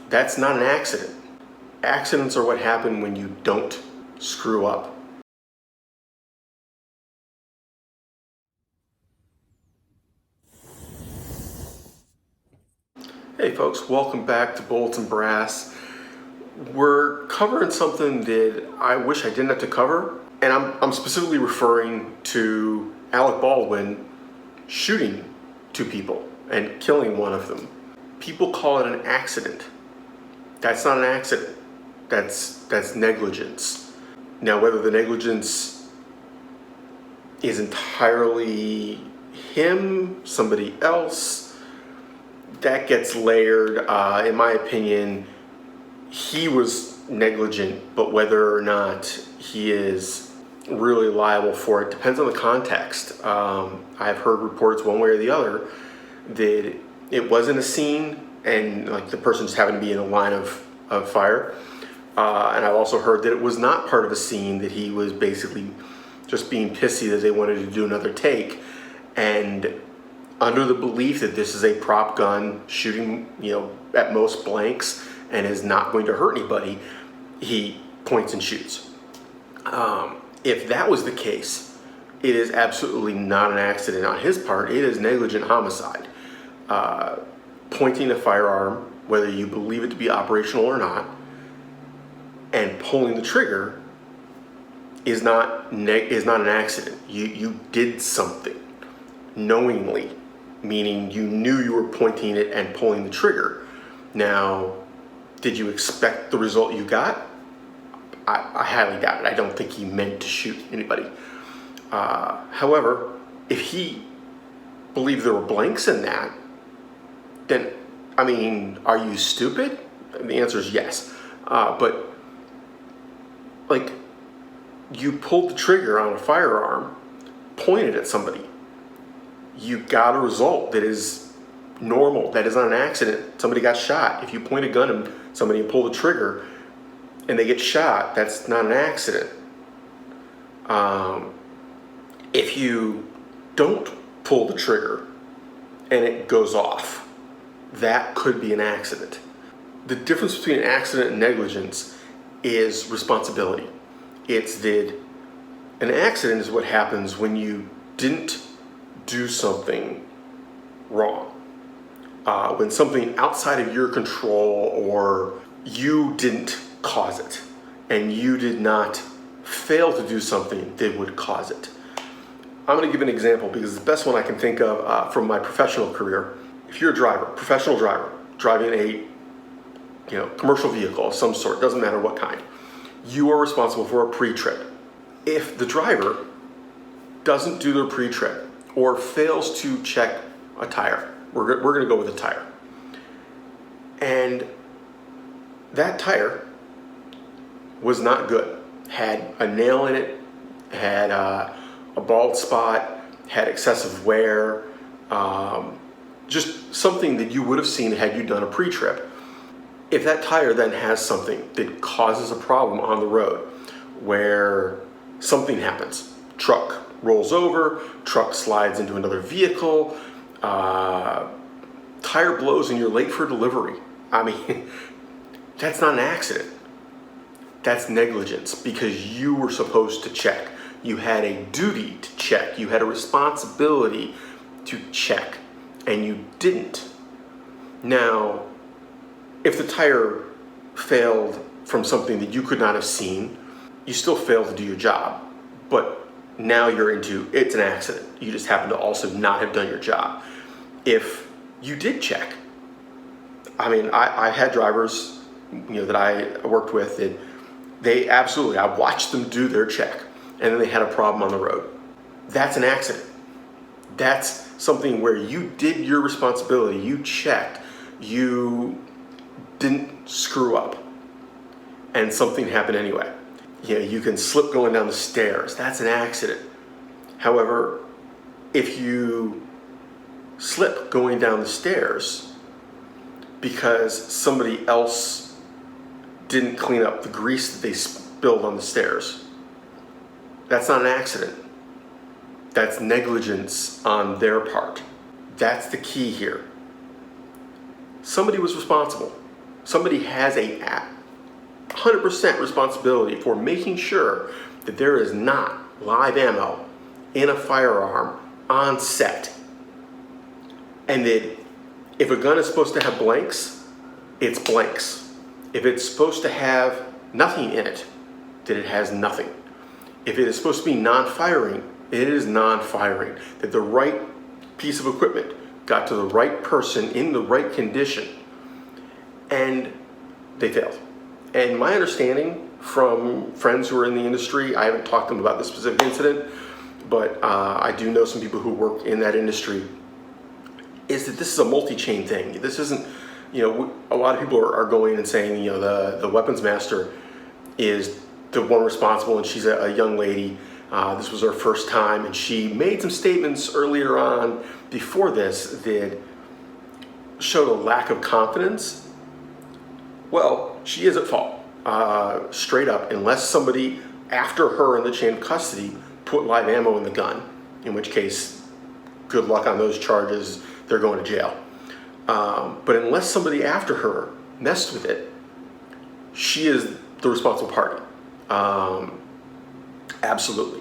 That's not an accident. Accidents are what happen when you don't screw up. Hey folks, welcome back to Bolts and Brass. We're covering something that I wish I didn't have to cover, and I'm specifically referring to Alec Baldwin shooting two people and killing one of them. People call it an accident. That's not an accident. That's negligence. Now, whether the negligence is entirely him, somebody else, that gets layered. In my opinion, he was negligent, but whether or not he is really liable for it depends on the context. I've heard reports one way or the other that it wasn't a scene and like the person just happened to be in a line of fire. And I've also heard that it was not part of a scene, that he was basically just being pissy that they wanted to do another take, and under the belief that this is a prop gun shooting, at most blanks and is not going to hurt anybody, he points and shoots. If that was the case, it is absolutely not an accident on his part. It is negligent homicide. Pointing a firearm, whether you believe it to be operational or not, and pulling the trigger is not an accident. You did something knowingly, meaning you knew you were pointing it and pulling the trigger. Now, did you expect the result you got? I highly doubt it. I don't think he meant to shoot anybody. However, if he believed there were blanks in that, then, are you stupid? The answer is yes. But, you pulled the trigger on a firearm, pointed at somebody. You got a result that is normal. That is not an accident. Somebody got shot. If you point a gun at somebody and pull the trigger and they get shot, that's not an accident. If you don't pull the trigger and it goes off, that could be an accident. The difference between an accident and negligence is responsibility. It's that an accident is what happens when you didn't do something wrong. When something outside of your control, or you didn't cause it, and you did not fail to do something that would cause it. I'm going to give an example because it's the best one I can think of from my professional career. If you're a driver, professional driver, driving a commercial vehicle of some sort, doesn't matter what kind, you are responsible for a pre-trip. If the driver doesn't do their pre-trip or fails to check a tire, we're going to go with a tire, and that tire was not good, had a nail in it, had a bald spot, had excessive wear, just something that you would have seen had you done a pre-trip. If that tire then has something that causes a problem on the road, where something happens, truck rolls over, truck slides into another vehicle, tire blows and you're late for delivery, that's not an accident. That's negligence, because you were supposed to check. You had a duty to check. You had a responsibility to check, and you didn't. Now, if the tire failed from something that you could not have seen, you still failed to do your job. But now you're into, it's an accident. You just happen to also not have done your job. If you did check, I had drivers, that I worked with, that they absolutely, I watched them do their check, and then they had a problem on the road. That's an accident. That's something where you did your responsibility. You checked. You didn't screw up, and something happened anyway. You can slip going down the stairs. That's an accident. However, if you slip going down the stairs because somebody else didn't clean up the grease that they spilled on the stairs, that's not an accident. That's negligence on their part. That's the key here. Somebody was responsible. somebody has a 100% responsibility for making sure that there is not live ammo in a firearm on set. And that if a gun is supposed to have blanks, it's blanks. If it's supposed to have nothing in it, that it has nothing. If it is supposed to be non-firing, it is non-firing. That the right piece of equipment got to the right person in the right condition, and they failed. And my understanding from friends who are in the industry, I haven't talked to them about this specific incident, but I do know some people who work in that industry, is that this is a multi-chain thing. This isn't, a lot of people are going and saying, the weapons master is the one responsible, and she's a young lady. This was her first time, and she made some statements earlier on before this that showed a lack of confidence. Well, she is at fault, straight up, unless somebody after her in the chain of custody put live ammo in the gun, in which case, good luck on those charges, they're going to jail. But unless somebody after her messed with it, she is the responsible party. Absolutely.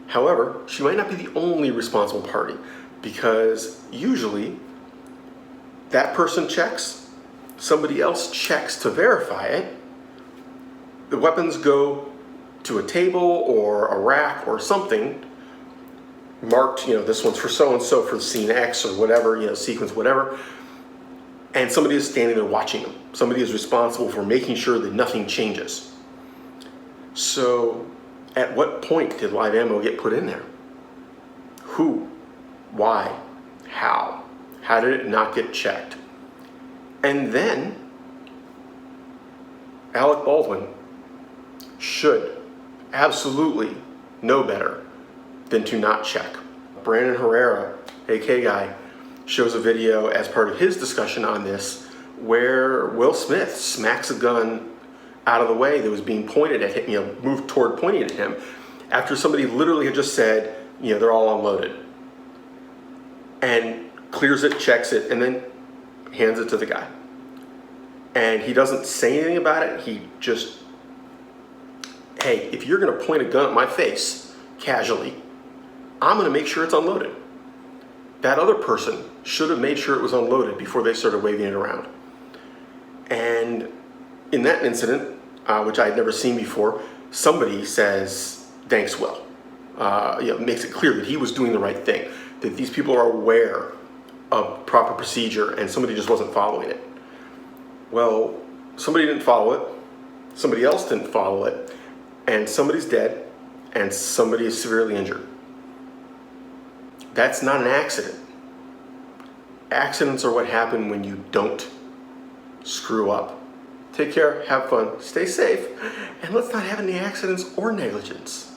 However, she might not be the only responsible party, because usually that person checks, somebody else checks to verify it, the weapons go to a table or a rack or something marked, this one's for so-and-so for scene X or whatever, sequence, whatever, and somebody is standing there watching them. Somebody is responsible for making sure that nothing changes. So at what point did live ammo get put in there? Who? Why? How? How did it not get checked? And then Alec Baldwin should absolutely know better than to not check. Brandon Herrera, AK guy, shows a video as part of his discussion on this where Will Smith smacks a gun out of the way that was being pointed at him, moved toward pointing at him, after somebody literally had just said, they're all unloaded. And clears it, checks it, and then hands it to the guy. And he doesn't say anything about it. He just, hey, if you're gonna point a gun at my face casually, I'm gonna make sure it's unloaded. That other person should have made sure it was unloaded before they started waving it around. And in that incident, which I had never seen before, somebody says, thanks, Will. Makes it clear that he was doing the right thing, that these people are aware of proper procedure and somebody just wasn't following it. Well, somebody didn't follow it, somebody else didn't follow it, and somebody's dead and somebody is severely injured. That's not an accident. Accidents are what happen when you don't screw up. Take care, have fun, stay safe, and let's not have any accidents or negligence.